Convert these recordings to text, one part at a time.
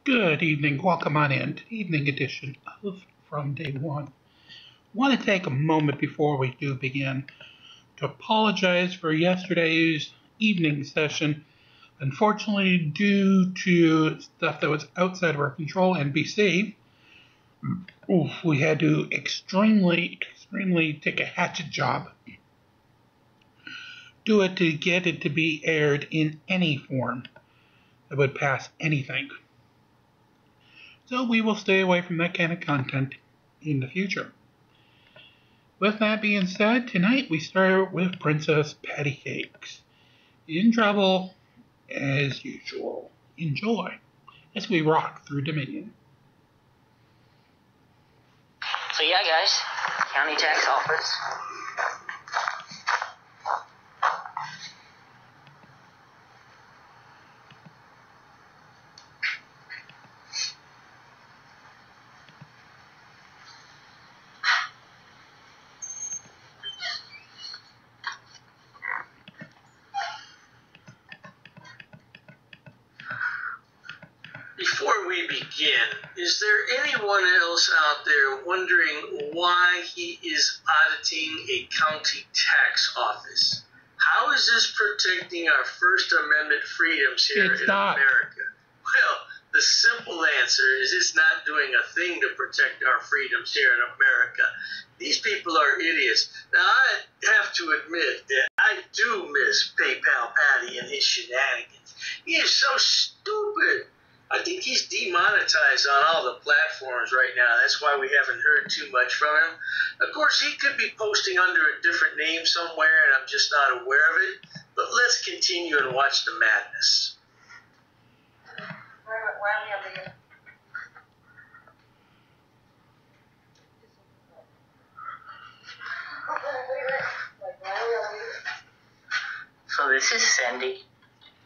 Good evening. Welcome on in to the evening edition of From Day One. I want to take a moment before we do begin to apologize for yesterday's evening session. Unfortunately, due to stuff that was outside of our control, NBC, we had to extremely take a hatchet job. Do it to get it to be aired in any form that would pass anything. So we will stay away from that kind of content in the future. With that being said, tonight we start with Princess Patty Cakes. In trouble, as usual. Enjoy as we rock through Dominion. So yeah, guys, county tax office. Before we begin, is there anyone else out there wondering why he is auditing a county tax office? How is this protecting our First Amendment freedoms here in America? Well, the simple answer is it's not doing a thing to protect our freedoms here in America. These people are idiots. Now, I have to admit that I do miss PayPal Patty and his shenanigans. He is so stupid. I think he's demonetized on all the platforms right now. That's why we haven't heard too much from him. Of course, he could be posting under a different name somewhere, and I'm just not aware of it. But let's continue and watch the madness. So this is Cindy.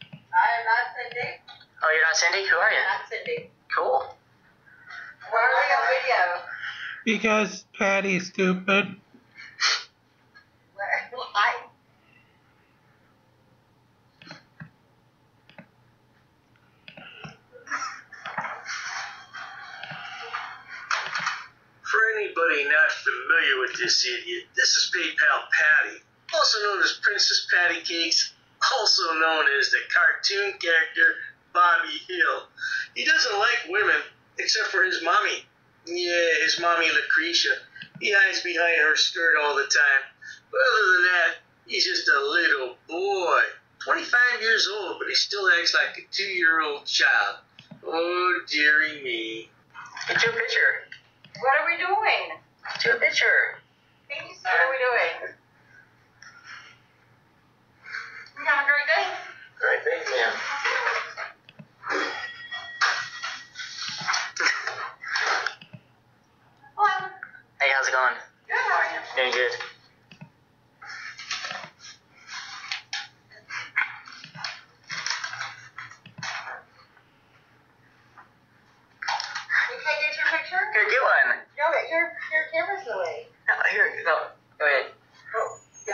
I'm not Cindy. Oh, you're not Cindy? Who are you? Not Cindy. Cool. Why are we on video? Because Patty's stupid. For anybody not familiar with this idiot, this is PayPal Patty, also known as Princess Patty Cakes, also known as the cartoon character Bobby Hill. He doesn't like women, except for his mommy. Yeah, his mommy Lucretia. He hides behind her skirt all the time. But other than that, he's just a little boy. 25 years old, but he still acts like a 2-year-old child. Oh, dearie me. Get your picture. What are we doing? Get your picture. Thank you, sir. What are we doing? You have a great day. All right, thanks, ma'am. Hello. Hey, how's it going? Good, how are you? Doing good. Can I get your picture? Here, get one. No, your camera's away. No, here, go ahead. Go.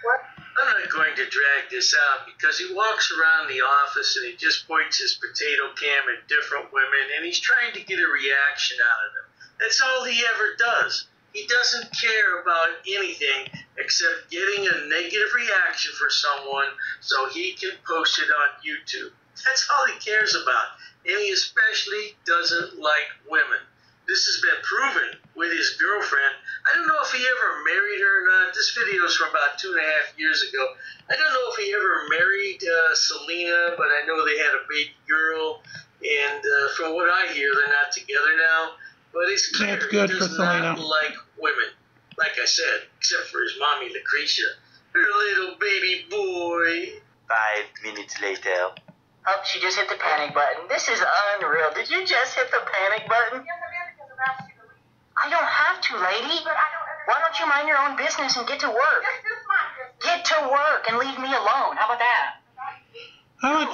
What? I'm not going to drag this out because he walks around the office and he just points his potato cam at different women and he's trying to get a reaction out of them. That's all he ever does. He doesn't care about anything except getting a negative reaction for someone so he can post it on YouTube. That's all he cares about. And he especially doesn't like women. This has been proven with his girlfriend. I don't know if he ever married her or not. This video is from about 2.5 years ago. I don't know if he ever married Selena, but I know they had a baby girl. And from what I hear, they're not together now. But it's clear That's good he for does Selena. not like women. Like I said, except for his mommy, Lucretia. Her little baby boy. 5 minutes later. Oh, she just hit the panic button. This is unreal. Did you just hit the panic button? Yes, I did because I've asked you to leave. I don't have to, lady. But I don't understand. Why don't you mind your own business and get to work? This is my business. Get to work and leave me alone. How about that? How about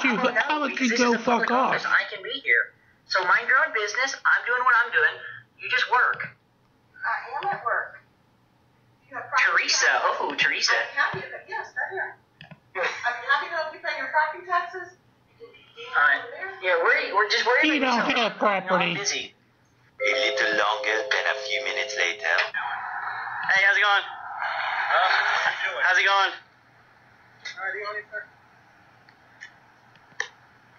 you go fuck off? I can be here. So mind your own business. I'm doing what I'm doing. You just work. I am at work. You have Teresa. Oh, Teresa. I'm happy to, yes, right here. I'm happy to help you pay your property taxes. Yeah, we're just worried You about don't yourself. have property. I'm busy. A little longer than a few minutes later. Hey, how's it going? How's it going?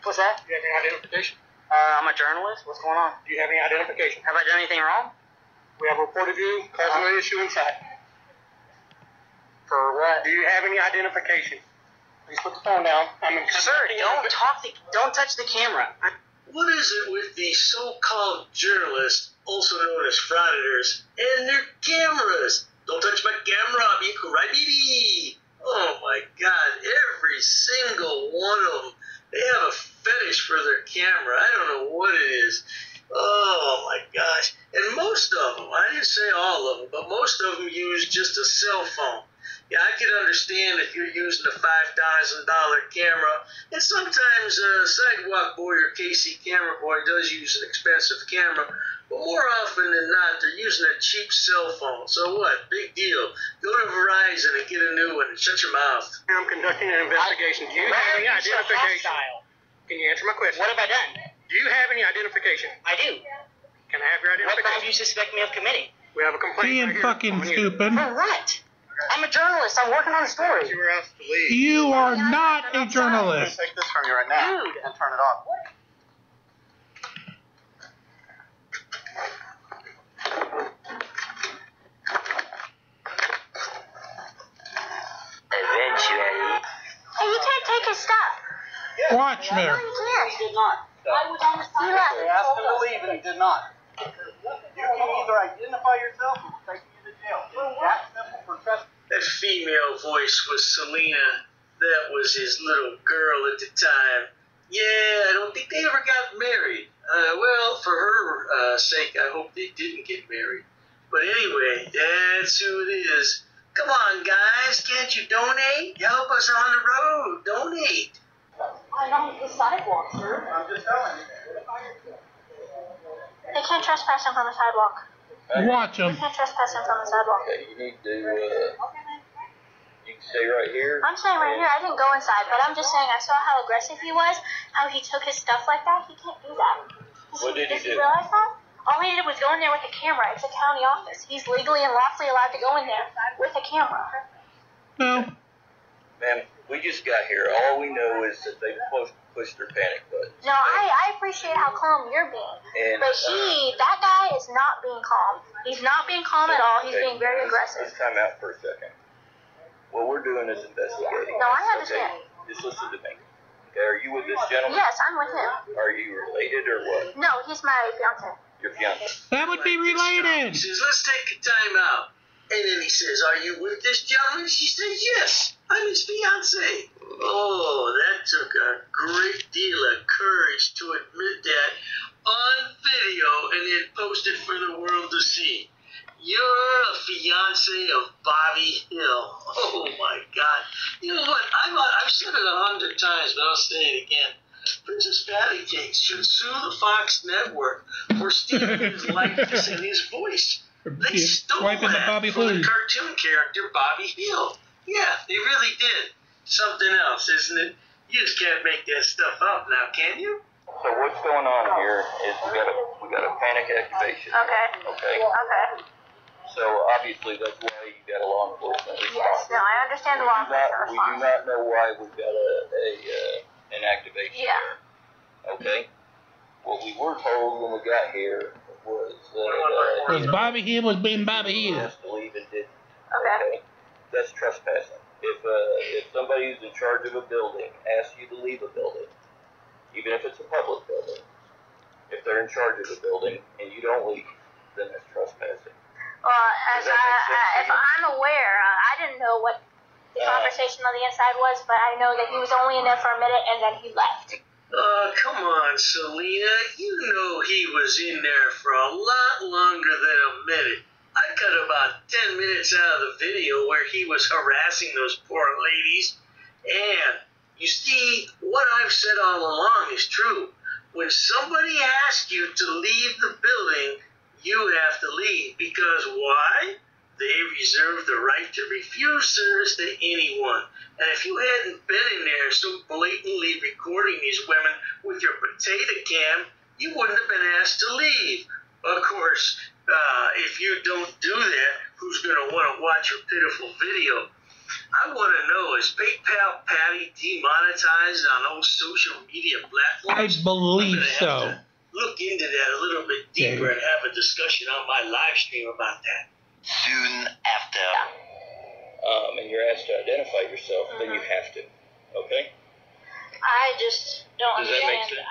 What's that? Do you have any identification? I'm a journalist. What's going on? Do you have any identification? Have I done anything wrong? We have reported you causing an issue inside. For what? Do you have any identification? Please put the phone down. Sir, don't touch the camera. What is it with these so-called journalists, also known as frauditors, and their cameras? Don't touch my camera, be crybaby. Oh my God, every single one of them, they have a fetish for their camera. I don't know what it is. Oh my gosh. And most of them, I didn't say all of them, but most of them use just a cell phone. Yeah, I could understand if you're using a $5,000 camera, and sometimes Sidewalk Boy or KC Camera Boy does use an expensive camera, but more often than not, they're using a cheap cell phone. So what? Big deal. Go to Verizon and get a new one and shut your mouth. I'm conducting an investigation. Do you have any identification? Can you answer my question? What have I done? Do you have any identification? I do. Can I have your What crime do identification? you suspect me of committing? We have a complaint Being right here fucking on you. stupid. For what? I'm a journalist. I'm working on a story. You were asked to leave. You are not a I'm journalist. take this from you right now Dude. and turn it off. Eventually. Hey, you can't take his stuff. Watch me. You He did not. I was on the They side. asked him to leave and he did not. You can either identify yourself or we'll take you to jail. It's that simple for trespassing. That female voice was Selena. That was his little girl at the time. Yeah, I don't think they ever got married. Well, for her sake, I hope they didn't get married. But anyway, that's who it is. Come on, guys, can't you donate? Help us on the road. Donate. I'm on the sidewalk, sir. I'm just telling you. They can't trespass him from the sidewalk. Watch They him. can't trespass him from the sidewalk. Okay, you need to, you can stay right here. I'm staying right here. I didn't go inside, but I'm just saying I saw how aggressive he was, how he took his stuff like that. He can't do that. What did he Does do? he realize that? All he did was go in there with a camera. It's a county office. He's legally and lawfully allowed to go in there with a camera. No. Ma'am, we just got here. All we know is that they pushed their panic button. No, I appreciate how calm you're being. And, But that guy is not being calm. He's not being calm at all. He's okay, being very let's aggressive. time out for a second. What we're doing is investigating. No, I this, understand. Okay? Just listen to me. Okay, are you with this gentleman? Yes, I'm with him. Are you related or what? No, he's my fiance. Your fiance. That would be He related. says, let's take a time out. And then he says, are you with this gentleman? She says, yes, I'm his fiance. Oh, that took a great deal of courage to admit that on video and then post it for the world to see. You're a fiance of Bobby Hill. Oh my God. You know what? I've said it 100 times, but I'll say it again. Princess Patty Cakes should sue the Fox Network for stealing his likeness and his voice. They stole Wiping the that Bobby from the Hill. cartoon character Bobby Hill. Yeah, they really did. Something else, isn't it? You just can't make that stuff up now, can you? So what's going on here is we got a panic activation. Okay. Okay. Okay. So obviously that's why you got a law enforcement response. Yes, no, I understand the law enforcement We do response. not know why we've got an activation Yeah. there. Okay. What we were told when we got here was Because Bobby Hill was being Bobby Hill. asked to leave and didn't. Okay. That's trespassing. If somebody who's in charge of a building asks you to leave a building, even if it's a public building, if they're in charge of the building and you don't leave, then that's trespassing. Well, Does that make sense to if you? I'm aware, I didn't know what the conversation on the inside was, but I know that he was only in there for a minute and then he left. Come on, Selena. You know he was in there for a lot longer than a minute. I cut about 10 minutes out of the video where he was harassing those poor ladies. And you see, what I've said all along is true. When somebody asks you to leave the building, you have to leave. Because why? they reserve the right to refuse service to anyone. And if you hadn't been in there so blatantly recording these women with your potato cam, you wouldn't have been asked to leave. Of course, if you don't do that, who's going to want to watch your pitiful video? I want to know, is PayPal Patty demonetized on all social media platforms? I believe so. Look into that a little bit deeper and have a discussion on my live stream about that. Soon after. And you're asked to identify yourself, then you have to. Okay? I just don't Does that make understand.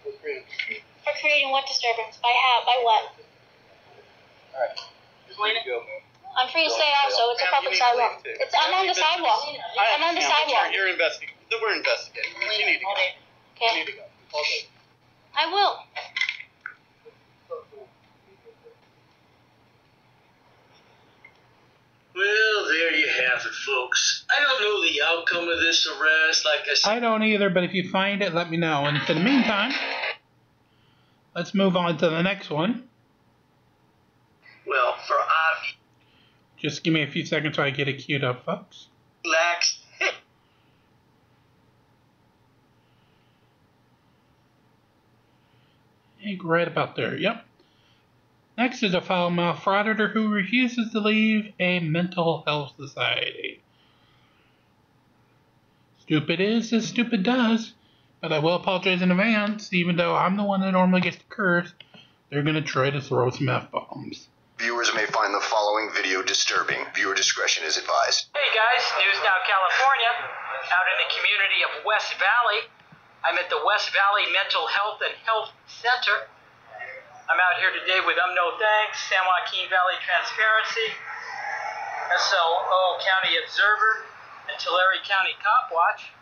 sense? For creating what disturbance? By how? By what? Alright. Just let it go, man. I'm free to stay out, so it's a public sidewalk. I'm on the sidewalk. I'm on the sidewalk. You're investigating. We're investigating. You need to go. You Okay. need to go. Okay. I will. Well, there you have it, folks. I don't know the outcome of this arrest. Like I said, I don't either, but if you find it, let me know. And in the meantime, let's move on to the next one. well, for obvious Just give me a few seconds while I get it queued up, folks. lax. Right about there, yep. Next is a foul-mouthed frauditor who refuses to leave a mental health society. Stupid is as stupid does, but I will apologize in advance, even though I'm the one that normally gets the curse. They're going to try to throw some F-bombs. Viewers may find the following video disturbing. Viewer discretion is advised. Hey guys, News Now California, out in the community of West Valley. I'm at the West Valley Mental Health and Health Center. I'm out here today with No Thanks, San Joaquin Valley Transparency, SLO County Observer, and Tulare County Cop Watch.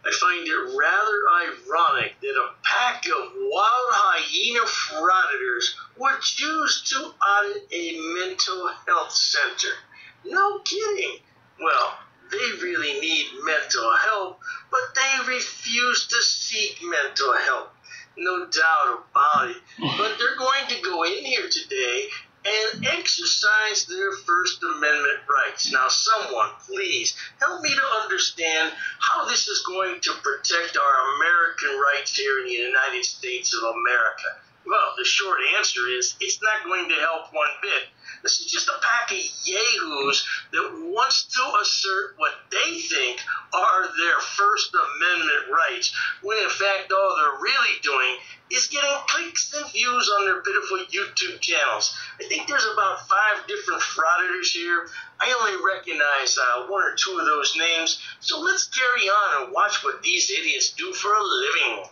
I find it rather ironic that a pack of wild hyena frauditors would choose to audit a mental health center. No kidding. Well, they really need mental help, but they refuse to seek mental help. No doubt about it. But they're going to go in here today and exercise their First Amendment rights. Now, someone, please, help me to understand how this is going to protect our American rights here in the United States of America. Well, the short answer is it's not going to help one bit. This is just a pack of yahoos that wants to assert what they think are their First Amendment rights, when in fact all they're really doing is getting clicks and views on their pitiful YouTube channels. I think there's about 5 different frauditors here. I only recognize 1 or 2 of those names, so let's carry on and watch what these idiots do for a living.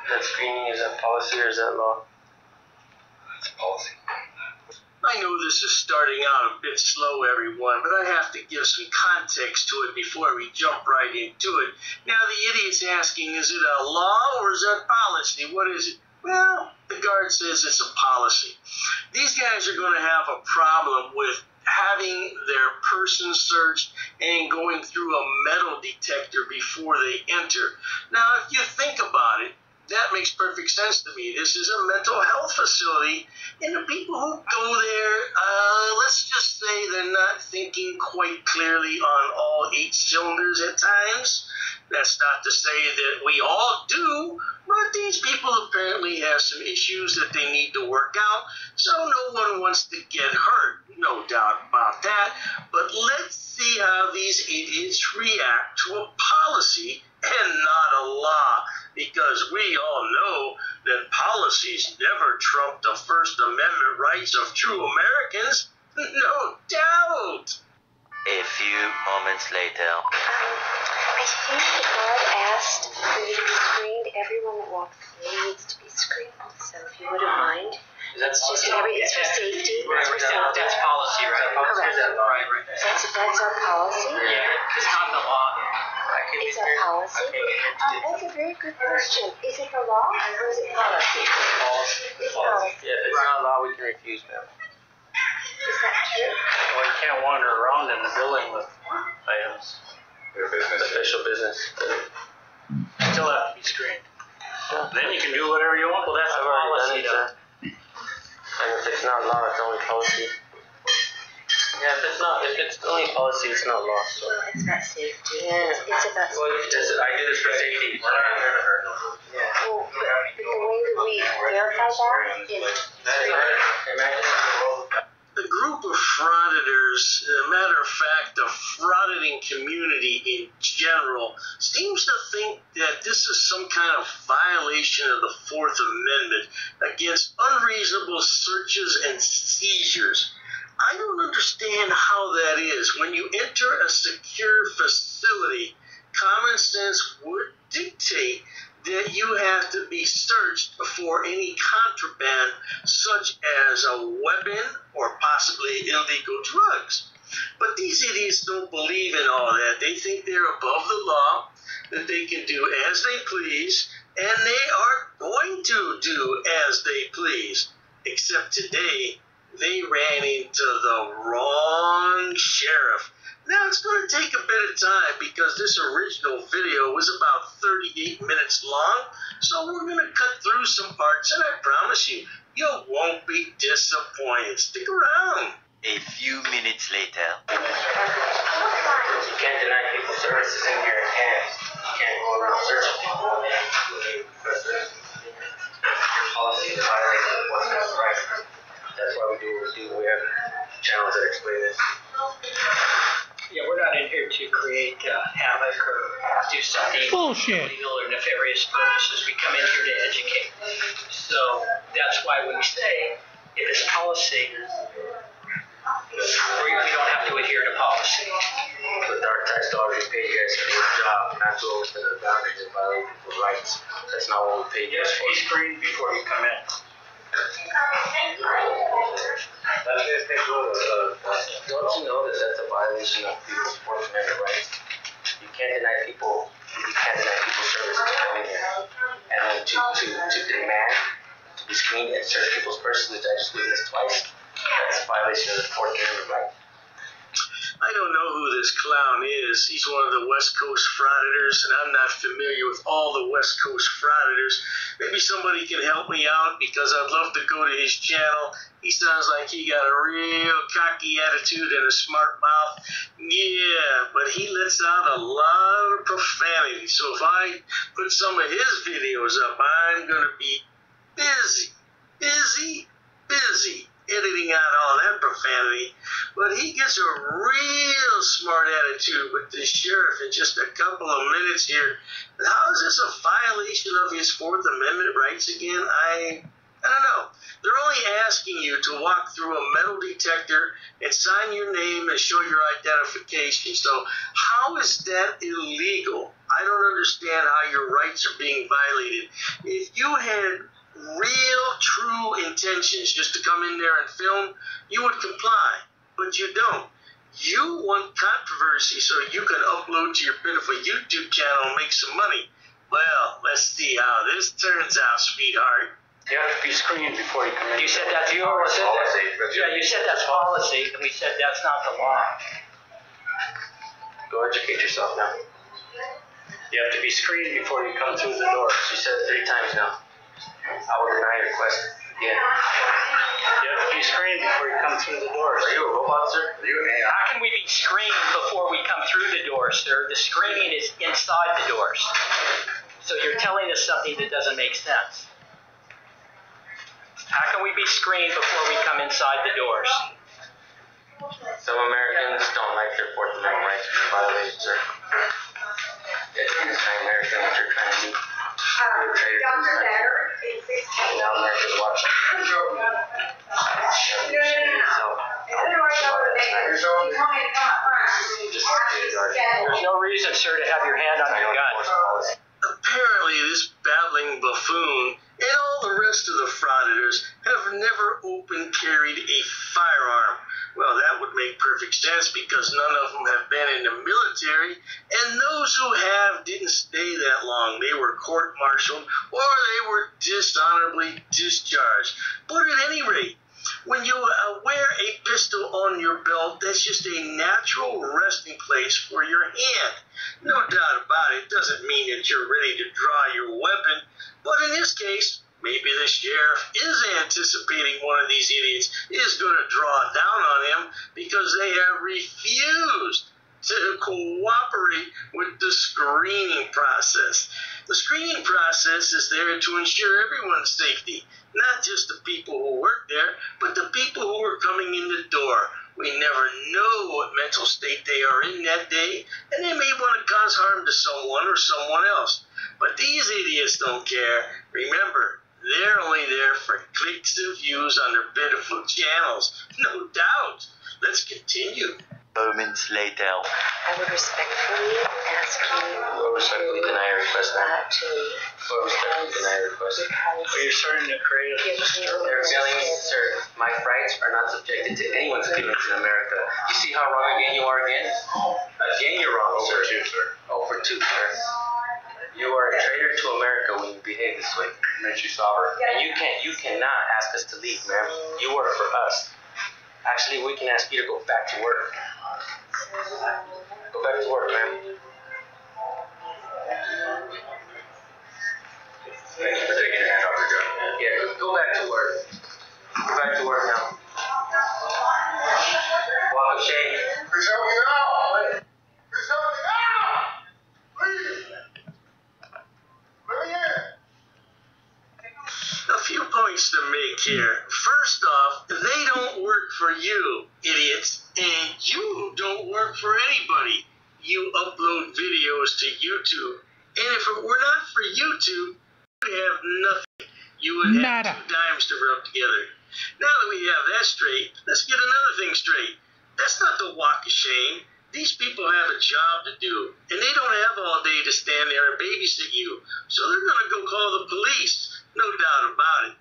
That screening, is that policy or is that law? It's policy. I know this is starting out a bit slow, everyone, but I have to give some context to it before we jump right into it. Now, the idiot's asking, is it a law or is it policy? What is it? Well, the guard says it's a policy. These guys are going to have a problem with having their person searched and going through a metal detector before they enter. Now, if you think about it, that makes perfect sense to me. This is a mental health facility, and the people who go there, let's just say they're not thinking quite clearly on all 8 cylinders at times. That's not to say that we all do, but these people apparently have some issues that they need to work out, so no one wants to get hurt, no doubt about that. But let's see how these idiots react to a policy and not a law, because we all know that policies never trump the First Amendment rights of true Americans. No doubt. A few moments later. I think the guard asked for you to be screened everyone that walks in needs to be screened. So if you wouldn't mind, it's just it's for safety. That's policy, right? Correct. Right. That's our policy. Yeah, it's not the law. It's our policy. That's a very good question. Is it the law or is it policy? It's policy. Yeah, if it's not law, we can refuse, ma'am. Is that true? Well, you can't wander around in the building with items. Your business. Official business. Still have to be screened. Yeah. Then you can do whatever you want. Well, that's the policy, though. And if it's not law, it's only policy. Yeah, if it's only policy, it's not law. So. No, it's about safety. It's about safety. Well, I do this for safety. We're not here to hurt no one. Yeah. Well, but the way that we verify that is The group of frauditors, as a matter of fact, the frauditing community in general, seems to think that this is some kind of violation of the Fourth Amendment against unreasonable searches and seizures. I don't understand how that is. When you enter a secure facility, common sense would dictate that you have to be searched for any contraband, such as a weapon or possibly illegal drugs. But these idiots don't believe in all that. They think they're above the law, that they can do as they please, and they are going to do as they please. Except today, they ran into the wrong sheriff. Now, it's going to take a bit of time because this original video was about 38 minutes long, so we're going to cut through some parts, and I promise you, you won't be disappointed. Stick around. A few minutes later. You can't deny people services in your hands. You can't go around searching people. Your policy is violating what's right. That's why we do what we do. We have channels that explain this. Yeah, we're not in here to create havoc or do something illegal or nefarious purposes. We come in here to educate. So that's why when we say if it's policy, we don't have to adhere to policy. With our tax dollars, we pay you guys for your job, not to overstep the boundaries and violate people's rights. That's not what we pay you guys for. Be screened before you come in. Don't you know that that's a violation of people's Fourth Amendment rights? You can't deny people service to come in here. And then to demand to be screened and search people's purses, which I just witnessed twice, that's a violation of the Fourth Amendment right. I don't know who this clown is. He's one of the West Coast Frauditors, and I'm not familiar with all the West Coast Frauditors. Maybe somebody can help me out because I'd love to go to his channel. He sounds like he got a real cocky attitude and a smart mouth. Yeah, but he lets out a lot of profanity. So if I put some of his videos up, I'm going to be busy editing out all that profanity. But he gets a real smart attitude with the sheriff in just a couple of minutes here. How is this a violation of his Fourth Amendment rights again? I don't know. They're only asking you to walk through a metal detector and sign your name and show your identification. So how is that illegal? I don't understand how your rights are being violated. If you had real, true intentions just to come in there and film, you would comply, but you don't. You want controversy so you can upload to your pitiful YouTube channel and make some money. Well, let's see how this turns out, sweetheart. You have to be screened before you come in. You said that's policy. Yeah, you said that's policy, and we said that's not the law. Go educate yourself now. You have to be screened before you come through the door. She said it 3 times now. I will deny your request again. You have to be screened before you come through the doors. Are you a robot, sir? Are you an AI? How can we be screened before we come through the doors, sir? The screening is inside the doors. So you're telling us something that doesn't make sense. How can we be screened before we come inside the doors? Some Americans don't like their Fourth Amendment rights being violated, sir. It's anti-American what you're trying to do. You're a traitor to this country. And now America's watching. There's no reason, sir, to have your hand on your gun. Apparently, this babbling frauditors have never open carried a firearm. Well, that would make perfect sense because none of them have been in the military, and those who have didn't stay that long. They were court-martialed or they were dishonorably discharged. But at any rate, when you wear a pistol on your belt, that's just a natural resting place for your hand. No doubt about it. It doesn't mean that you're ready to draw your weapon. But in this case, maybe the sheriff is anticipating one of these idiots is going to draw down on him because they have refused to cooperate with the screening process. The screening process is there to ensure everyone's safety, not just the people who work there, but the people who are coming in the door. We never know what mental state they are in that day, and they may want to cause harm to someone or someone else. But these idiots don't care. Remember, they're only there for clicks and views on their pitiful channels. No doubt. Let's continue. Moments later. I would respectfully ask you. Or respectfully deny a request. Or respectfully deny a request. Are you starting to create They're telling me, sir, my rights are not subjected to anyone's feelings in America. You see how wrong again you are again? Again you're wrong, sir. Over 2, sir. Over 2, sir. You are a traitor to America when you behave this way. Makes you sovereign. And you cannot ask us to leave, ma'am. You work for us. Actually, we can ask you to go back to work. Go back to work, ma'am. Thank you for taking your hand off your gun. Yeah, go back to work. Go back to work now. Walk of shame. A few points to make here. First off, they don't work for you, idiots, and you don't work for anybody. You upload videos to YouTube, and if it were not for YouTube, you'd have nothing. You would have Nada. 2 dimes to rub together. Now that we have that straight, let's get another thing straight. That's not the walk of shame. These people have a job to do, and they don't have all day to stand there and babysit you, so they're going to go call the police. No doubt about it.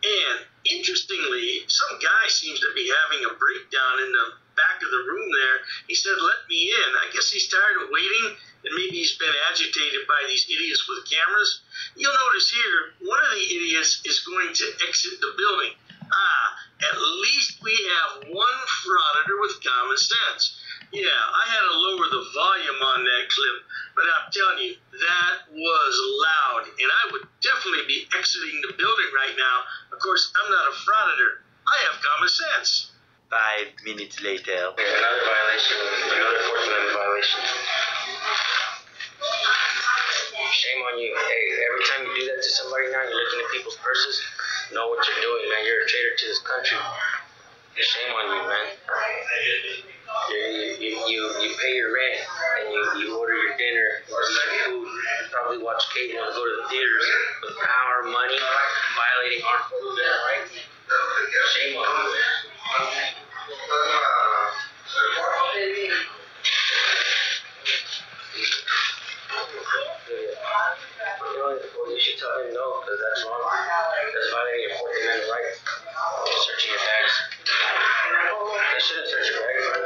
And interestingly, some guy seems to be having a breakdown in the back of the room there. He said, "Let me in." I guess he's tired of waiting, and maybe he's been agitated by these idiots with cameras. You'll notice here, one of the idiots is going to exit the building. At least we have one frauditor with common sense. Yeah, I had to lower the volume on that clip, but I'm telling you, that was loud, and I would definitely be exiting the building right now. Of course, I'm not a frauditor. I have common sense. 5 minutes later. Here's another violation, another Fourth Amendment violation. Shame on you. Hey, every time you do that to somebody now, you're looking at people's purses, know what you're doing, man. You're a traitor to this country. Shame on you, man. You pay your rent, and you order your dinner, you eat your food, you probably watch cable and go to the theaters with power, money, violating our rights. Shame on you. You should tell him no, because that's wrong. That's violating your Fourth Amendment rights. Searching your bags. They shouldn't search your bags, man.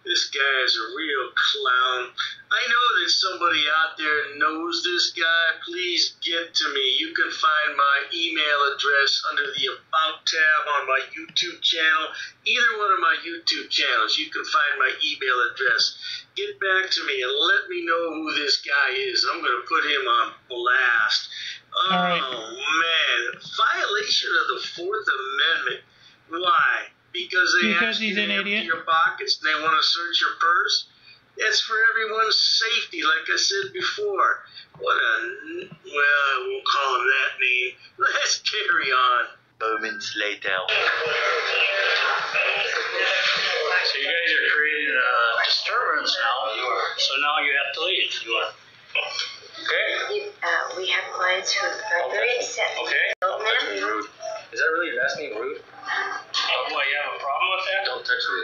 This guy is a real clown. I know that somebody out there knows this guy. Please get to me. You can find my email address under the About tab on my YouTube channel. Either one of my YouTube channels, you can find my email address. Get back to me and let me know who this guy is. I'm going to put him on blast. Oh, man. Violation of the Fourth Amendment. Why? Because ask you to empty your pockets and they want to search your purse? It's for everyone's safety, like I said before. Well, I won't call him that name. Let's carry on. Moments later. So you guys are creating a disturbance now. So now you have to leave. Okay. We have clients who are very upset. Okay. Don't touch me, rude. Is that really last name, rude? What, you have a problem with that? Don't touch me.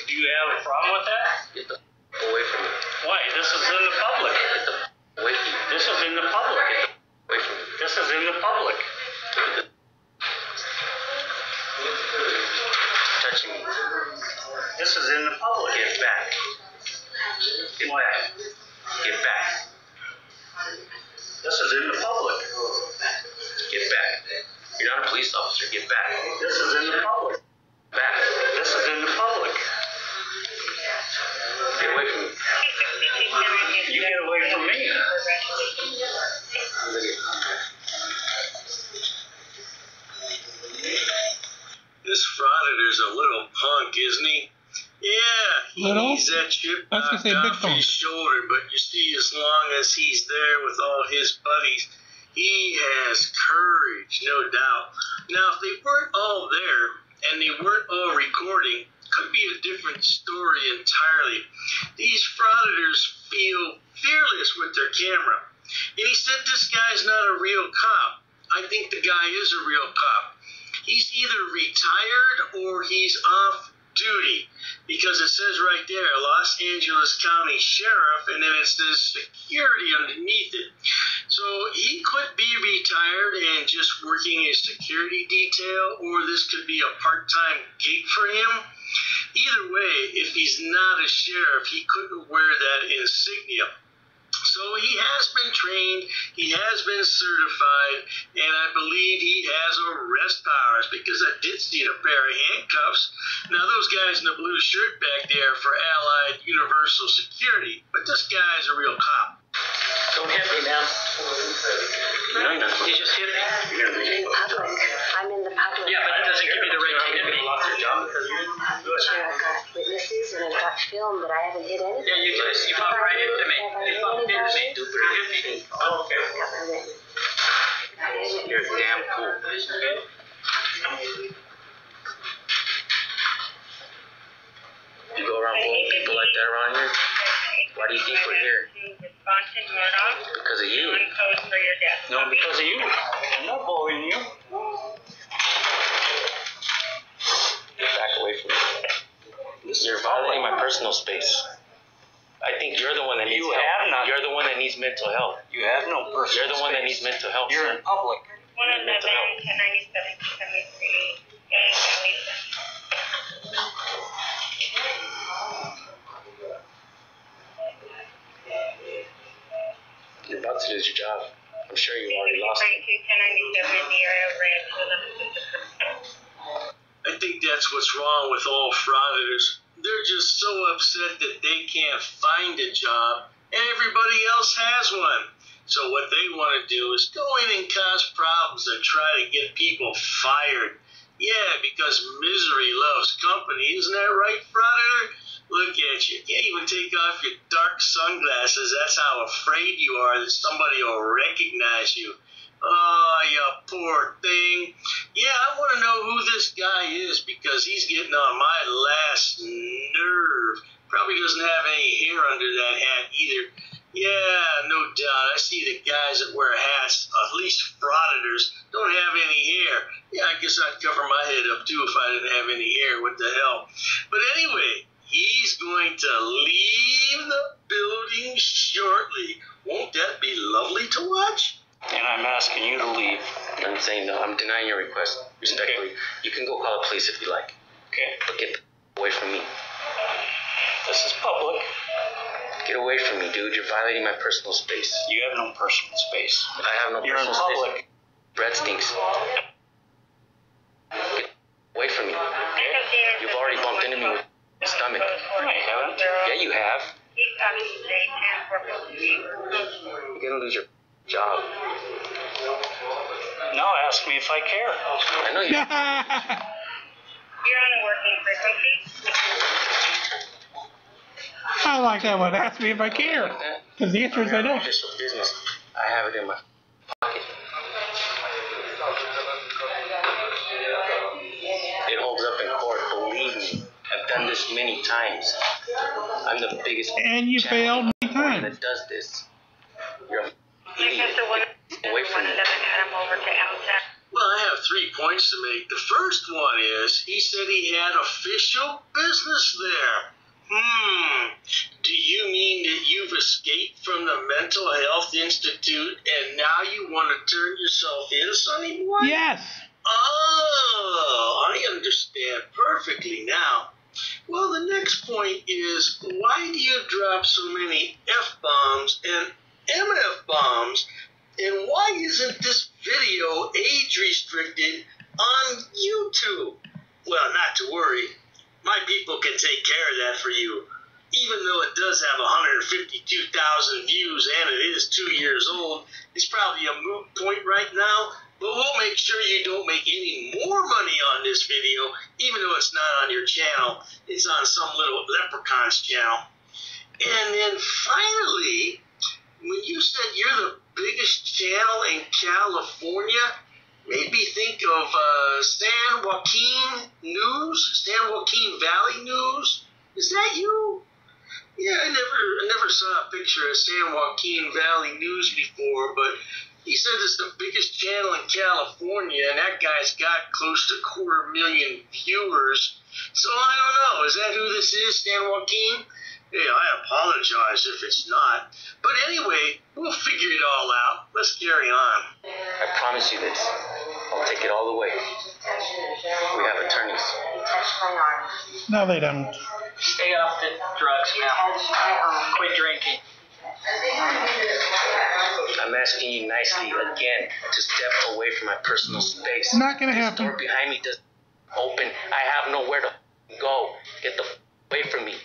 Do you have a problem with that? Get the away from me. Why? This is in the public. Get the away from me. This is in the public. officer. Get back. This is in the public. Back. This is in the public. Get away from me. You get away from me. This Frauditors a little punk, isn't he? Yeah, he needs that chip knocked off his shoulder, but you see, as long as he's there with all his buddies, he has courage, no doubt. Now, if they weren't all there, and they weren't all recording, could be a different story entirely. These Frauditors feel fearless with their camera. And he said this guy's not a real cop. I think the guy is a real cop. He's either retired or he's off duty, because it says right there, Los Angeles County Sheriff, and then it says security underneath it. So he could be retired and just working a security detail, or this could be a part-time gig for him. Either way, if he's not a sheriff, he couldn't wear that insignia. So he has been trained, he has been certified, and I believe he has arrest powers, because I did see a pair of handcuffs. Now those guys in the blue shirt back there for Allied Universal Security, but this guy's a real cop. Don't hit me now. No, no. You just hit me. I'm in public. I'm in the public. Yeah, but it doesn't give you the right to hit me. Sure, I've got witnesses and I've got film that I haven't hit anything. Yeah, you bumped right into me. You bumped into me. You hit me. Oh, okay. You're damn cool. You go around bullying people like that around here? Why do you think we're here? Because of you. No, because of you. I'm not bullying you. Get back away from me. You're violating my personal space. I think you're the one that needs help. You're the one that needs mental health. You have no personal space. You're the one that needs mental health. You're in public. 111, 1097, 273, You're about to lose your job. I'm sure you already lost it. 1097 in the area of Ranch. I think that's what's wrong with all Frauditors. They're just so upset that they can't find a job and everybody else has one. So what they want to do is go in and cause problems and try to get people fired. Yeah, because misery loves company. Isn't that right, Frauditor? Look at you. You can't even take off your dark sunglasses. That's how afraid you are that somebody will recognize you. Oh, you poor thing. Yeah, I want to know who this guy is, because he's getting on my last nerve. Probably doesn't have any hair under that hat either. Yeah, no doubt. I see the guys that wear hats, at least Frauditors, don't have any hair. Yeah, I guess I'd cover my head up too if I didn't have any hair. What the hell? But anyway, he's going to leave the building shortly. Won't that be lovely to watch? And I'm asking you to leave. I'm saying no. I'm denying your request. Respectfully. Okay. You can go call the police if you like. Okay. But get away from me. This is public. Get away from me, dude. You're violating my personal space. You have no personal space. I have no You're personal in public. space. Bread stinks. Get away from me. You've already bumped into me with the stomach. I haven't. Yeah, you have. You're gonna lose your job. Now ask me if I care. I know you. You're on a working frequency. I like that one. Ask me if I care. Because the answer is I don't. Official business. I have it in my pocket. It holds up in court. Believe me. I've done this many times. I'm the biggest. And you failed many times. That does this. You're a idiot. Away from me. Well, I have 3 points to make. The first one is, he said he had official business there. Do you mean that you've escaped from the Mental Health Institute and now you want to turn yourself in, sonny boy? Yes. Oh, I understand perfectly now. Well, the next point is, why do you drop so many F-bombs and MF-bombs? And why isn't this video age restricted on YouTube. Well, not to worry. My people can take care of that for you. Even though it does have 152,000 views and it is 2 years old, it's probably a moot point right now, but we'll make sure you don't make any more money on this video, even though it's not on your channel. It's on some little leprechaun's channel. And then finally, when you said you're the biggest channel in California, maybe think of San Joaquin News, San Joaquin Valley News. Is that you? Yeah, I never saw a picture of San Joaquin Valley News before, but he says it's the biggest channel in California, and that guy's got close to 250,000 viewers. So I don't know. Is that who this is, San Joaquin? Yeah, I apologize if it's not. But anyway, we'll figure it all out. Let's carry on. I promise you this. I'll take it all the way. We have attorneys. You touched my arm. No, they don't. Stay off the drugs, You now. touched my arm. Quit drinking. I'm asking you nicely again to step away from my personal space. Not gonna This happen. door behind me doesn't open. I have nowhere to go. Get the away from me.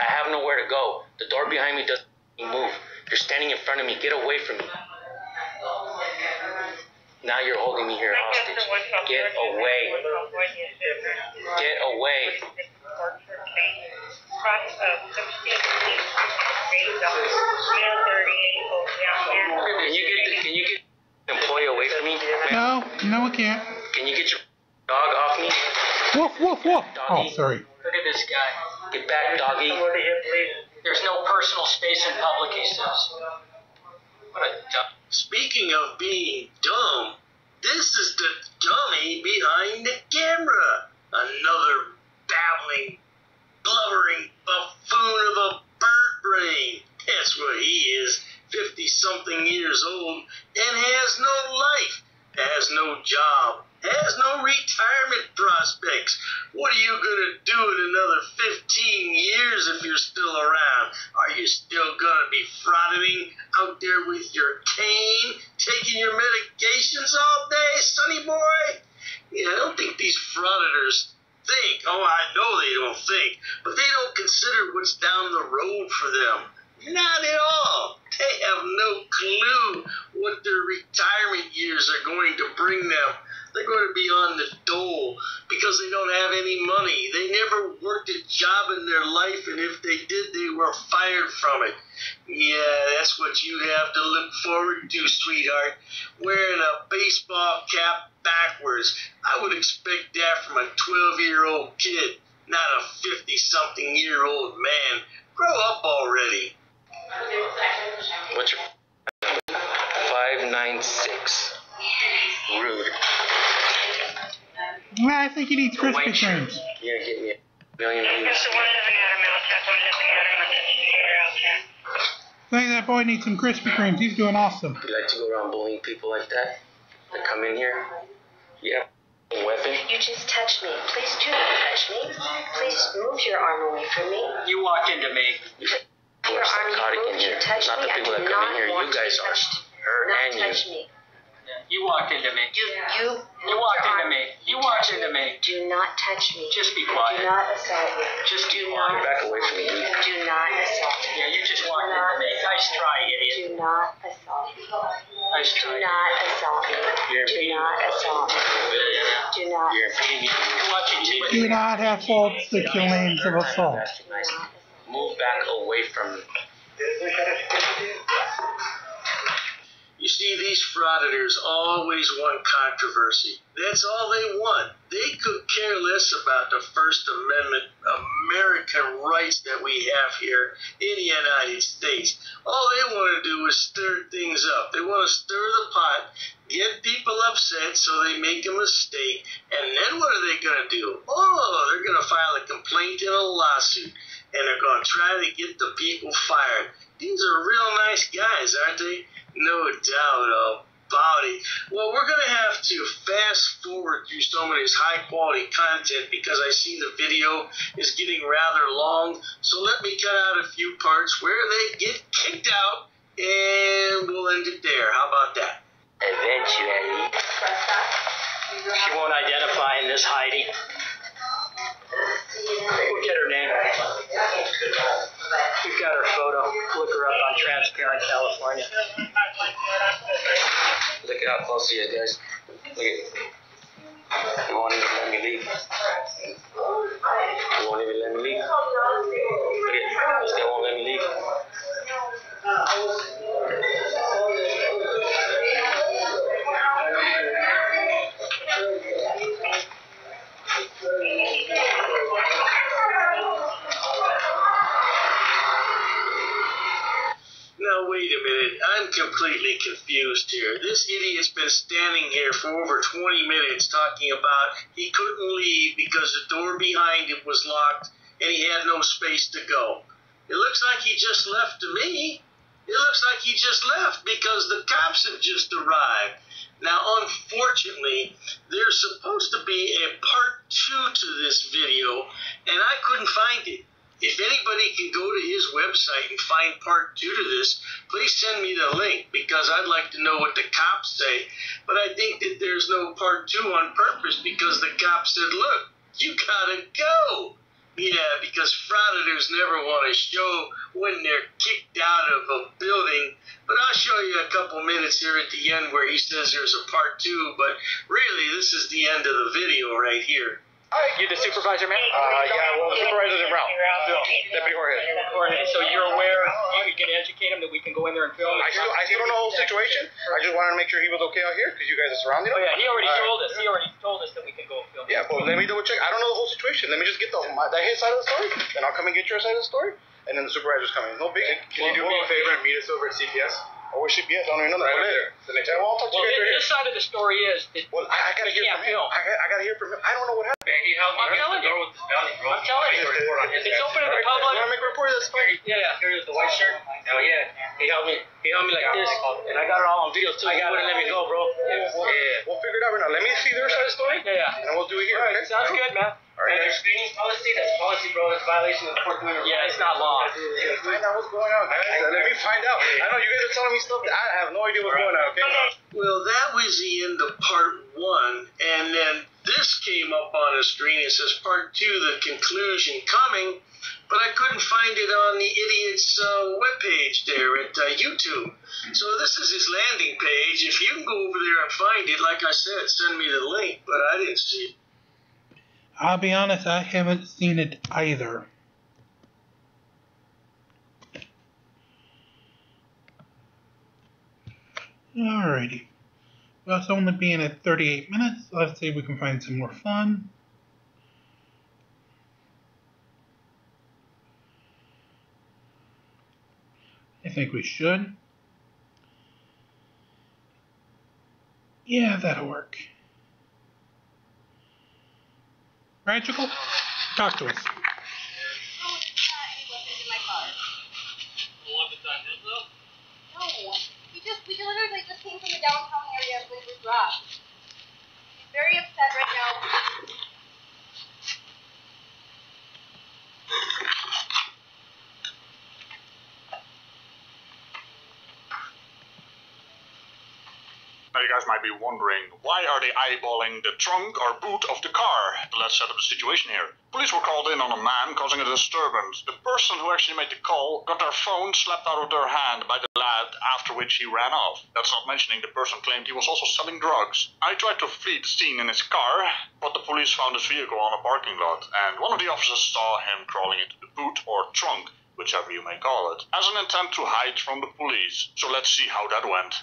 I have nowhere to go. The door behind me doesn't move. You're standing in front of me. Get away from me. Now you're holding me here hostage. Get away. Get away. Can you get an employee away from me? No, we can't. Can you get your dog off me? Woof, woof, woof. Oh, sorry. Look at this guy. Get back, doggy. There's no personal space in public, he says. What a dumb. Speaking of being dumb, this is the dummy behind the camera. Another babbling, blubbering buffoon of a bird brain. That's what he is, 50-something years old, and has no life, has no job, has no retirement prospects. What are you going to do in another 15 years if you're still around? Are you still going to be frotting out there with your cane, taking your medications all day, sonny boy? Yeah, I don't think these frauditors think. Oh, I know they don't think, but they don't consider what's down the road for them. Not at all. They have no clue what their retirement years are going to bring them. They're going to be on the dole because they don't have any money. They never worked a job in their life, and if they did, they were fired from it. Yeah, that's what you have to look forward to, sweetheart. Wearing a baseball cap backwards. I would expect that from a 12-year-old kid, not a 50-something-year-old man. Grow up already. What's your 596? Rude. I think he needs Krispy Kremes. You're gonna get me a million views. I think that boy needs some Krispy Kremes. He's doing awesome. You like to go around bullying people like that? That come in here? You have a weapon? You just touched me. Please do not touch me. Please move your arm away from me. You walked into me. People are psychotic in here. Not the people that come in here. You guys are. Her and you. Touch me. You walked into me. You walked into me. You walked into me. Do not touch me. Just be Do quiet. not assault me. Just be Get quiet. back away from me, dude. Do not assault me. Yeah, you just walked into me. Nice try, idiot. Do not assault me. Nice Do try. not assault me. You're Do impeding. not assault me. Do not. You're impeding me. You're watching TV. Do not have false claims of assault. Move back away from me. You see, these frauditors always want controversy. That's all they want. They could care less about the First Amendment American rights that we have here in the United States. All they want to do is stir things up. They want to stir the pot, get people upset so they make a mistake, and then what are they going to do? Oh, they're going to file a complaint and a lawsuit, and they're going to try to get the people fired. These are real nice guys, aren't they? No doubt about it. Well, we're going to have to fast forward through some of this high-quality content because I see the video is getting rather long. So let me cut out a few parts where they get kicked out, and we'll end it there. How about that? Eventually. She won't identify in this Heidi. We'll get her name. We've got her photo. Look her up on Transparent California. Look at how close she is, guys. Look at it. You won't even let me leave. You won't even let me leave. Look at it. They still won't let me leave. Now, wait a minute. I'm completely confused here. This idiot's been standing here for over 20 minutes talking about he couldn't leave because the door behind him was locked and he had no space to go. It looks like he just left to me. It looks like he just left because the cops have just arrived. Now, unfortunately, there's supposed to be a part 2 to this video, and I couldn't find it. If anybody can go to his website and find part 2 to this, please send me the link because I'd like to know what the cops say. But I think that there's no part 2 on purpose because the cops said, look, you gotta go. Yeah, because frauditors never want to show when they're kicked out of a building. But I'll show you a couple minutes here at the end where he says there's a part 2. But really, this is the end of the video right here. You the supervisor, man? Yeah, well, the supervisor's in route. Deputy Jorge. So you're aware you can educate him that we can go in there and film? I still don't know the whole situation. I just wanted to make sure he was okay out here because you guys are surrounding him. Oh, yeah, he already told us. He already told us that we can go film. Yeah, but let me double check. I don't know the whole situation. Let me just get his side of the story, and I'll come and get your side of the story, and then the supervisor's coming. No big. Can you do me a favor and meet us over at CPS? Oh, where's CPS? I don't even know that. Right there. Yeah, well, I'll talk to you guys right here. This side of the story is... Well, I gotta hear from him. I gotta hear from him. I don't know what happened. Man, he helped me. I'm telling you. I'm telling you. It's open to the public. You wanna make a report of this? Yeah. Here's the white shirt. Oh, yeah. He helped me like this. And I got it all on video, too. He wouldn't let me go, bro. Yeah. We'll figure it out right now. Let me see their side of the story. Yeah. And then we'll do it here. All right, Okay? sounds good, man. All right. And their screening policy, that's policy, bro. It's violation of the court doing. Yeah, it's not law. Let me find out what's going on, guys. Let me find out. I know you guys are telling me stuff that I have no idea what's going on, okay? Well, that was the end of part 1, and then this came up on the screen. It says part 2, the conclusion coming, but I couldn't find it on the idiot's webpage there at YouTube. So this is his landing page. If you can go over there and find it, like I said, send me the link, but I didn't see it. I'll be honest, I haven't seen it either. Alrighty. Well, it's only being at 38 minutes. Let's see if we can find some more fun. I think we should. Yeah, that'll work. Practical? Talk to us. No. We literally just came from the downtown area and we were robbed. He's very upset right now. Now you guys might be wondering, why are they eyeballing the trunk or boot of the car? Let's set up the situation here. Police were called in on a man causing a disturbance. The person who actually made the call got their phone slapped out of their hand by the lad, after which he ran off. That's not mentioning the person claimed he was also selling drugs. I tried to flee the scene in his car, but the police found his vehicle on a parking lot, and one of the officers saw him crawling into the boot or trunk, whichever you may call it, as an intent to hide from the police. So let's see how that went.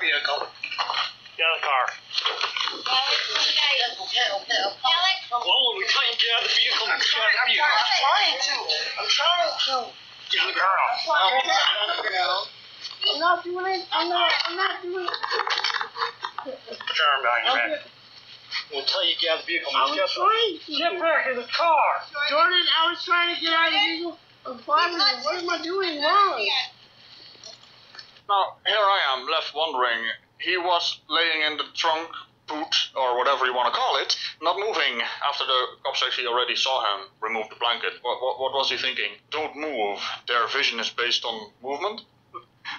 Get out of the car. Get out of the car. Whoa, we tell you get out of the vehicle. I'm trying to. Get out of the car. No, not doing it. I'm not doing it. Put your arm behind your back. Until you get out of the vehicle. I was trying to get back in the car. Jordan, I was trying to get out of the vehicle. What am I doing wrong? Now, here I am, left wondering. He was laying in the trunk, boot, or whatever you want to call it, not moving after the cops actually already saw him remove the blanket. What was he thinking? Don't move. Their vision is based on movement?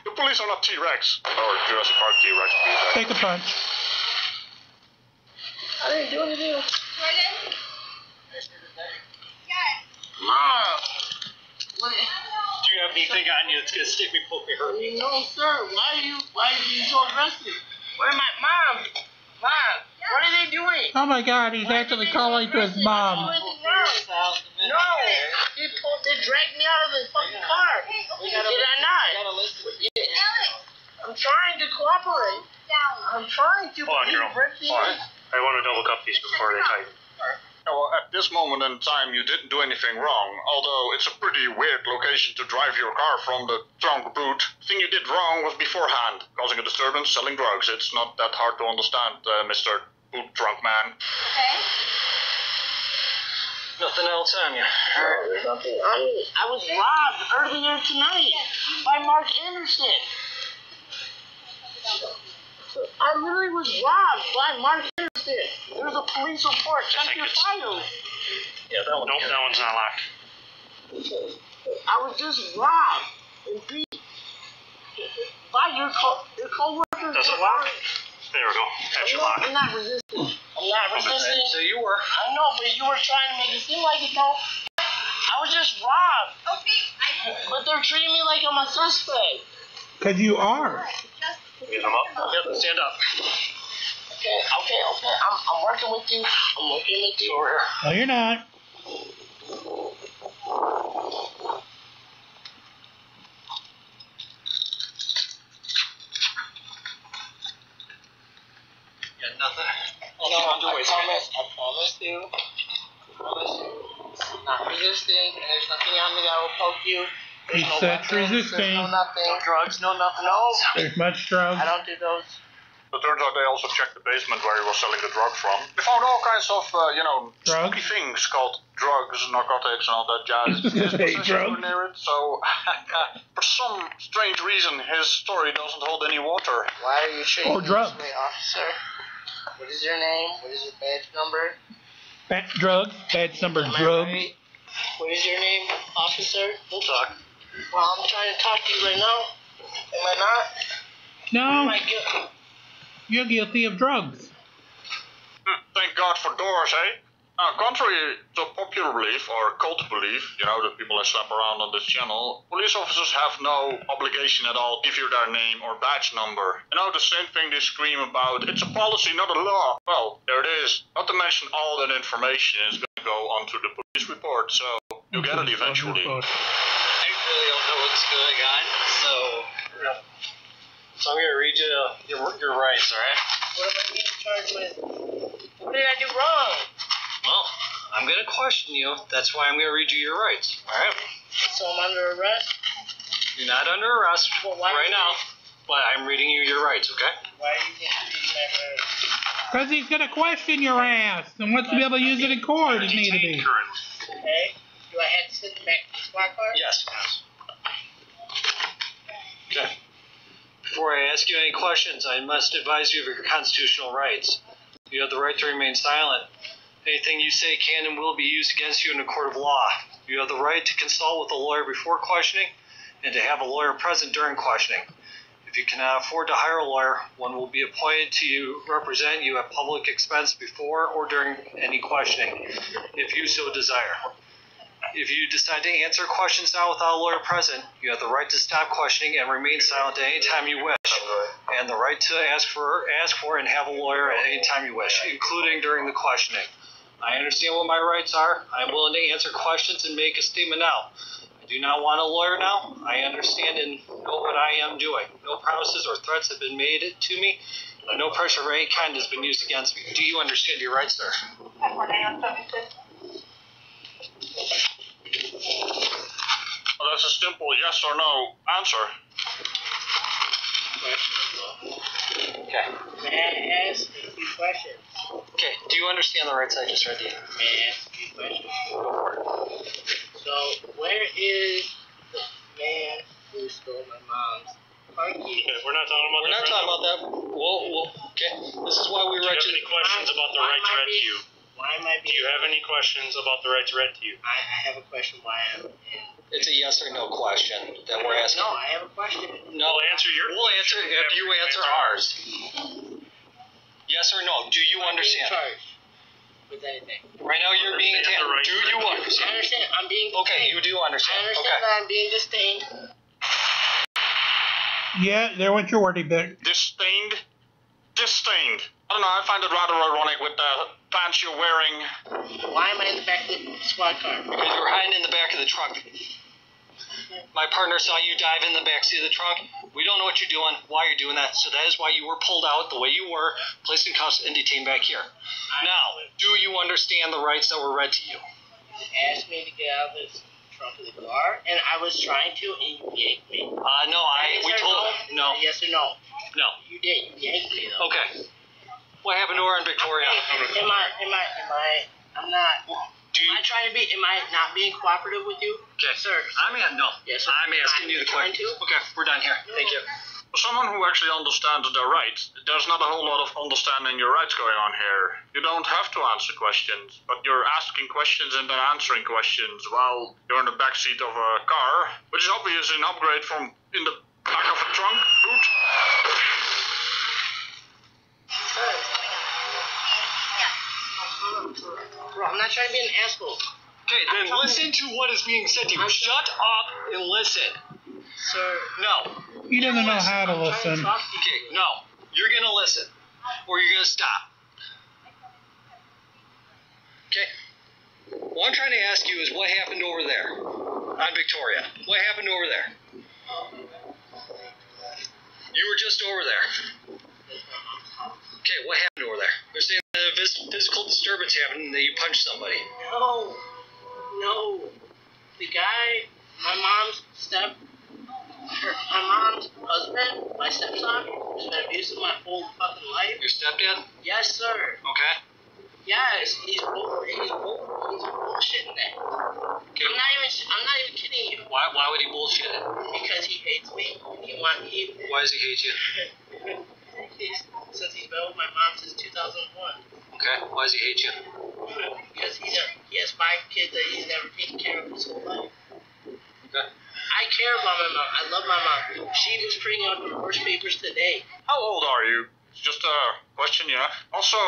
The police are not T-Rex. Or Jurassic Park T-Rex, to be exact. Take a punch. I didn't do anything. Mom! Do you have anything on you that's going to stick me, poke me, hurt me? No, sir. Why are you being so aggressive? What am I? Mom! Mom! What are they doing? Oh my God, he's actually calling to his mom. No! They dragged me out of the fucking car. Did I not? I'm trying to cooperate. I'm trying to. Hold on, girl. Hold on. I want to double cup these before they tighten. Well, at this moment in time, you didn't do anything wrong, although it's a pretty weird location to drive your car from the trunk boot. The thing you did wrong was beforehand, causing a disturbance, selling drugs. It's not that hard to understand, Mr. Boot Trunk Man. Okay. Nothing else on you. Nothing on me. I was robbed earlier tonight by Mark Anderson. I literally was robbed by Mark Anderson. There's a police report. Check your files. Yeah, that one. Nope, that one's not locked. I was just robbed and beat by your co-workers. Does it lock? There we go. That's your lock. I'm not resisting. I'm not resisting. So you were. I know, but you were trying to make it seem like it though. I was just robbed. Okay. But they're treating me like I'm a suspect. Because you are. Get them up. Yep, stand up. Okay. I'm working with you. Over here. No, you're not. Got nothing. I promise you. Not resisting. There's nothing on me that will poke you. He said resisting. No nothing. No drugs. No nothing. No. There's much drugs. I don't do those. It turns out they also checked the basement where he was selling the drugs from. They found all kinds of, spooky things called drugs, narcotics, and all that jazz. His possessions were near it, so for some strange reason, his story doesn't hold any water. Why are you treating Or drugs. me this way, officer? What is your name? What is your badge number? Drugs. Badge number drugs. Right? What is your name, officer? We'll talk. Well, I'm trying to talk to you right now. Am I not? No. Am I guilty? You're guilty of drugs. Thank God for doors, eh? Contrary to popular belief, or cult belief, the people that slap around on this channel, police officers have no obligation at all to give you their name or badge number. The same thing they scream about, it's a policy, not a law. Well, there it is. Not to mention all that information is going to go onto the police report, so you'll get it eventually. I really don't know what's going on, so I'm going to read you your rights, alright? What am I being charged with? What did I do wrong? Well, I'm going to question you. That's why I'm going to read you your rights, alright? So I'm under arrest? You're not under arrest right now, but I'm reading you your rights, okay? Why are you reading my rights? Because he's going to question your ass and wants to be able to use it in court if need to be. Okay. Do I have to sit back in the squad car? Yes. Okay. Before I ask you any questions, I must advise you of your constitutional rights. You have the right to remain silent. Anything you say can and will be used against you in a court of law. You have the right to consult with a lawyer before questioning and to have a lawyer present during questioning. If you cannot afford to hire a lawyer, one will be appointed to represent you at public expense before or during any questioning, if you so desire. If you decide to answer questions now without a lawyer present, you have the right to stop questioning and remain silent at any time you wish, and the right to ask for and have a lawyer at any time you wish, including during the questioning. I understand what my rights are. I am willing to answer questions and make a statement now. I do not want a lawyer now. I understand and know what I am doing. No promises or threats have been made to me. No pressure of any kind has been used against me. Do you understand your rights, sir? Well, that's a simple yes or no answer. Okay. May I ask a few questions? Okay, do you understand the rights I just read to you? May I ask a few questions? Go for it. So, where is the man who stole my mom's car keys? Okay, we're not talking about that. Okay. This is why we Do you read have any questions about the right to read to you? Why am I Do you have any questions about the right to read to you? I have a question why I'm in. It's a yes or no question that we're asking. No, I have a question. No, We'll answer after you answer ours. Yes or no? Do you understand? I'm being charged with anything. Right now you're being detained. Right do you understand? I understand. I'm being detained. Okay, you do understand. I understand that I'm being detained. Yeah, there went your wordy bit. Disdained? Disdained. I don't know, I find it rather ironic with the pants you're wearing. Why am I in the back of the squad car? Because you were hiding in the back of the truck. My partner saw you dive in the backseat of the truck. We don't know what you're doing, why you're doing that, so that is why you were pulled out the way you were, placed in cuffs, and detained back here. Now, do you understand the rights that were read to you? You asked me to get out of the trunk of the car, and I was trying to, and you yanked me. No, no. Yes or no? No. You did. You yanked me, though. Okay. What happened to her in Victoria? Am I trying to be? Am I not being cooperative with you? Okay, sir. I'm asking you the question. Okay, we're done here. Thank you. For someone who actually understands their rights, there's not a whole lot of understanding your rights going on here. You don't have to answer questions, but you're asking questions and then answering questions while you're in the backseat of a car, which is obviously an upgrade from in the back of a trunk boot. Bro, I'm not trying to be an asshole. Okay, then listen to what is being said to you. Shut up and listen. Sir. No. He doesn't know how to listen. Okay, no. You're going to listen, or you're going to stop. Okay? What I'm trying to ask you is what happened over there on Victoria. What happened over there? You were just over there. Okay, what happened over there? They're saying that a physical disturbance happened and that you punched somebody. No. The guy, my mom's husband, my stepson, has been abusive my whole fucking life. Your stepdad? Yes, sir. Okay. Yes, he's bullshitting that. Okay. I'm not even kidding you. Why would he bullshit it? Because he hates me. Why does he hate you? Since he's been with my mom since 2001. Okay. Why does he hate you? Because he has 5 kids that he's never taken care of his whole life. Okay. I care about my mom. I love my mom. She was printing out divorce papers today. How old are you? It's just a question, yeah. Also,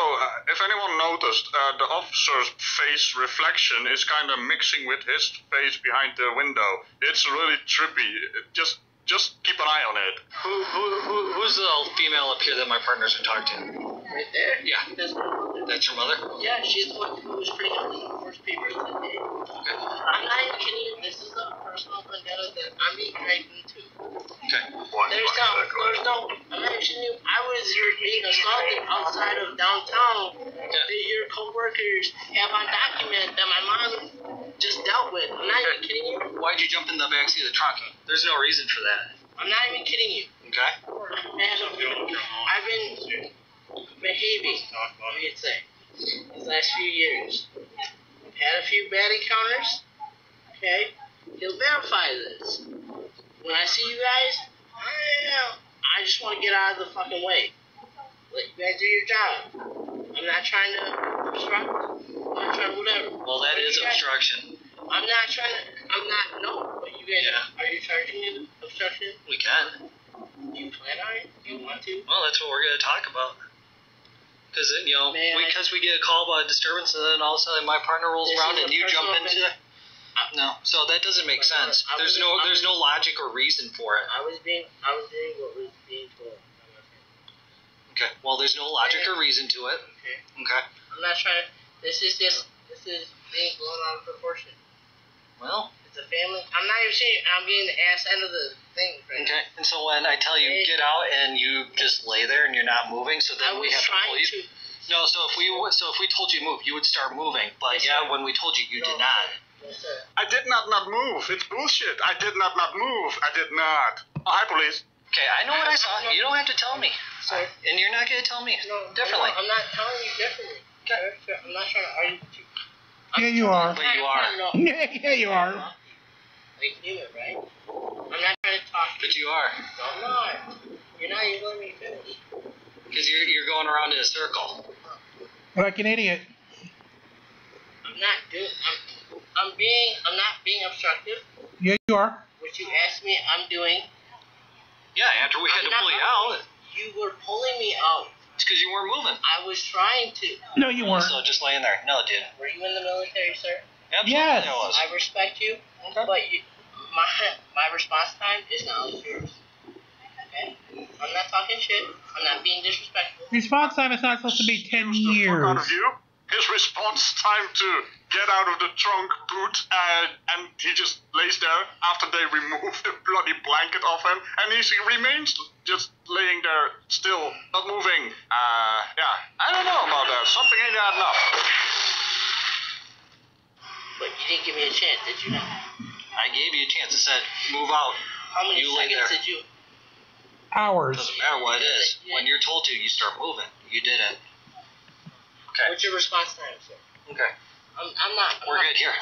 if anyone noticed, the officer's face reflection is kind of mixing with his face behind the window. It's really trippy. Just keep an eye on it. Who's the female up here that my partners are talking to? Right there? Yeah. That's your mother? Yeah, she's the one who was printing out the divorce papers today. Okay. I'm not even kidding you. This is a personal vendetta that I'm being dragged into. Okay. There's no, I'm not even kidding you. I was being assaulted outside of downtown that your co-workers have on document that my mom just dealt with. I'm not even kidding you. Why'd you jump in the backseat of the truck? There's no reason for that. I'm not even kidding you. Okay. Man, I've been behaving, let me say, these last few years. I've had a few bad encounters. Okay? He'll verify this. When I see you guys, I just want to get out of the fucking way. Let you guys do your job. I'm not trying to obstruct. I'm not trying to whatever. Well, that is obstruction. I'm not trying to, no, but you guys, are you charging me with obstruction? We can. Do you plan on it? Do you want to? Well, that's what we're going to talk about. Because, because we get a call about a disturbance and then all of a sudden my partner rolls around and you jump into it. No, so that doesn't make sense. There's no logic or reason for it. I was doing what was being told. Okay, well, there's no logic or reason to it. Okay. I'm not trying to, this is being blown out of proportion. Well, it's a family. I'm not even saying I'm getting the ass end of the thing right now. Okay, and so when I tell you get out and you just lay there and you're not moving, so then we have to pull you. No, so if we told you to move, you would start moving. But when we told you, you did not. Yes, sir. I did not move. It's bullshit. I did not move. I did not. Oh, hi, police. Okay, I know what I saw. You don't have to tell me. Sir. And you're not going to tell me differently. I'm not telling you differently. Okay. I'm not trying to argue with you. Yeah, you are. But you are. Yeah, you are. Like you, right? I'm not trying to talk to you. But you are. No, I'm not. You're not even letting me finish. Because you're going around in a circle. Like an idiot. I'm not being obstructive. Yeah, you are. What you asked me, I'm doing. Yeah, after we had to pull you out. You were pulling me out. It's because you weren't moving. I was trying to. No, you weren't. So just laying there. No, dude. Were you in the military, sir? Absolutely, yes. I was. I respect you, but my response time is now yours. Okay? I'm not talking shit. I'm not being disrespectful. Response time is not supposed to be 10 years. Out of you. His response time to get out of the trunk boot, and he just lays there after they remove the bloody blanket off him, and he remains just laying there still, not moving. Yeah, I don't know about that. Something ain't adding up. But you didn't give me a chance, did you not? I gave you a chance. I said, move out. How many you lay seconds there. did you? Hours. Doesn't matter what it is. When you're told to, you start moving. You did it. Okay. What's your response time, sir? Okay. I'm not. We're good here.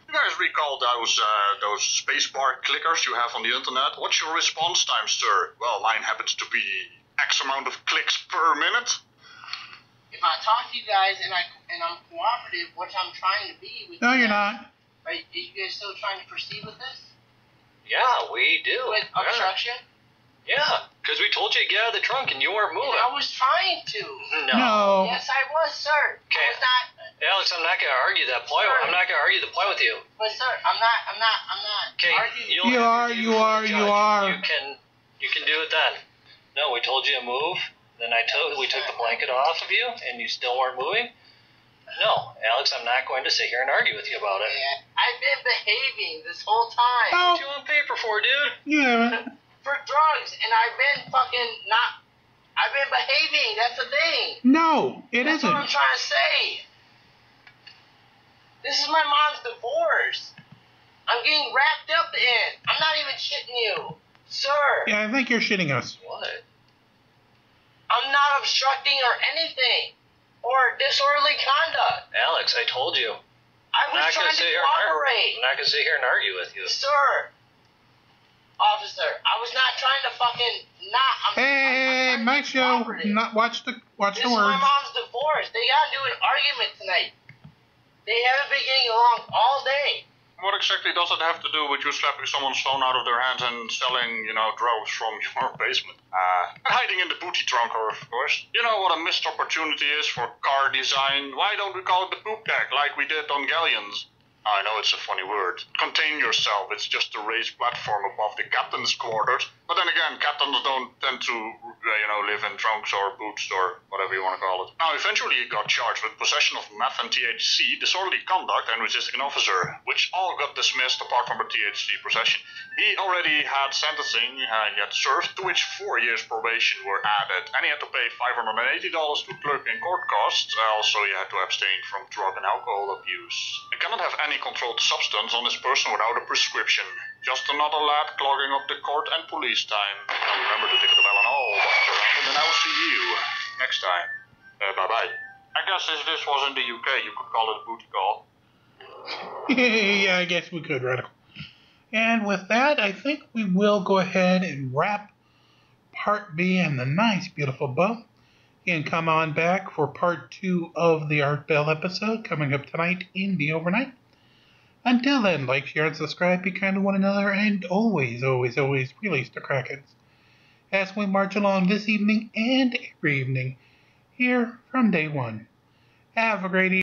You guys recall those spacebar clickers you have on the internet? What's your response time, sir? Well, mine happens to be X amount of clicks per minute. If I talk to you guys and I'm cooperative, which I'm trying to be with No, you you're guys, not. Are you guys still trying to proceed with this? Yeah, we do. With obstruction? Yeah, because we told you to get out of the trunk and you weren't moving. I was trying to. No. Yes, I was, sir. Okay. I was not. Alex, I'm not going to argue that point. Sir. I'm not going to argue the point with you. But sir, I'm not Okay, arguing. You are. You can do it then. No, we told you to move. Then we took the blanket off of you, and you still weren't moving. No, Alex, I'm not going to sit here and argue with you about it. Yeah, I've been behaving this whole time. Oh. What you on paper for, dude? Yeah. For drugs, and I've been fucking not. I've been behaving. That's the thing. No, it That's isn't. what I'm trying to say. This is my mom's divorce. I'm getting wrapped up in. I'm not even shitting you, sir. Yeah, I think you're shitting us. What? I'm not obstructing or anything, or disorderly conduct. Alex, I told you. I was trying to cooperate. I'm not going to sit here and argue with you. Sir. Officer, I was not trying to fucking not. Hey, my show. Not watch the This words. is my mom's divorce. They got into an argument tonight. They haven't been getting along all day. What exactly does it have to do with you slapping someone's phone out of their hands and selling, drugs from your basement? Hiding in the booty trunk, of course. You know what a missed opportunity is for car design? Why don't we call it the poop deck like we did on Galleons? I know it's a funny word. Contain yourself. It's just a raised platform above the captain's quarters. But then again, captains don't tend to, live in trunks or boots or whatever you want to call it. Now, eventually he got charged with possession of meth and THC, disorderly conduct, and resisting an officer, which all got dismissed apart from the THC possession. He already had sentencing he had served, to which 4 years probation were added, and he had to pay $580 to clerk and court costs. Also, he had to abstain from drug and alcohol abuse. He cannot have any controlled substance on this person without a prescription. Just another lad clogging up the court and police time. Now remember to tick the bell and all. And I'll see you next time. Bye-bye. I guess if this was in the UK, you could call it a booty call. Yeah, I guess we could, Radical. And with that, I think we will go ahead and wrap Part B and the nice, beautiful bow. And come on back for Part 2 of the Art Bell episode coming up tonight in the overnight. Until then, like, share, and subscribe, be kind to one another, and always, always, always release the Krakens. As we march along this evening and every evening, here from day one. Have a great evening.